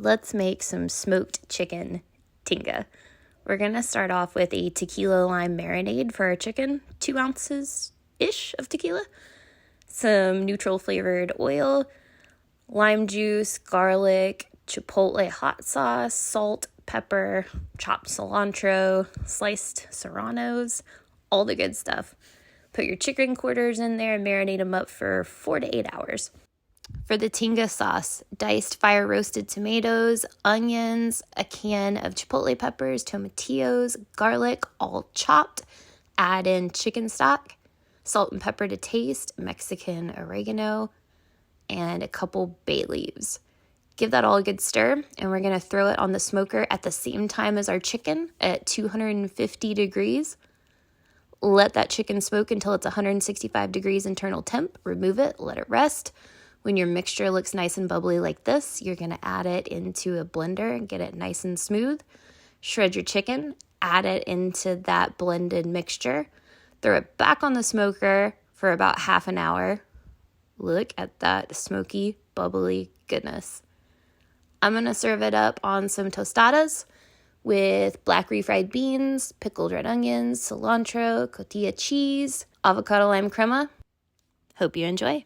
let's make some smoked chicken tinga. We're going to start off with a tequila lime marinade for our chicken, 2 ounces-ish of tequila, some neutral flavored oil, lime juice, garlic, chipotle hot sauce, salt, pepper, chopped cilantro, sliced serranos, all the good stuff. Put your chicken quarters in there and marinate them up for 4 to 8 hours. For the tinga sauce, diced fire roasted tomatoes, onions, a can of chipotle peppers, tomatillos, garlic, all chopped. Add in chicken stock, salt and pepper to taste, Mexican oregano, and a couple bay leaves. Give that all a good stir, and we're going to throw it on the smoker at the same time as our chicken at 250 degrees. Let that chicken smoke until it's 165 degrees internal temp. Remove it, let it rest. When your mixture looks nice and bubbly like this, you're going to add it into a blender and get it nice and smooth. Shred your chicken, add it into that blended mixture. Throw it back on the smoker for about half an hour. Look at that smoky, bubbly goodness. I'm going to serve it up on some tostadas with black refried beans, pickled red onions, cilantro, cotija cheese, avocado lime crema. Hope you enjoy.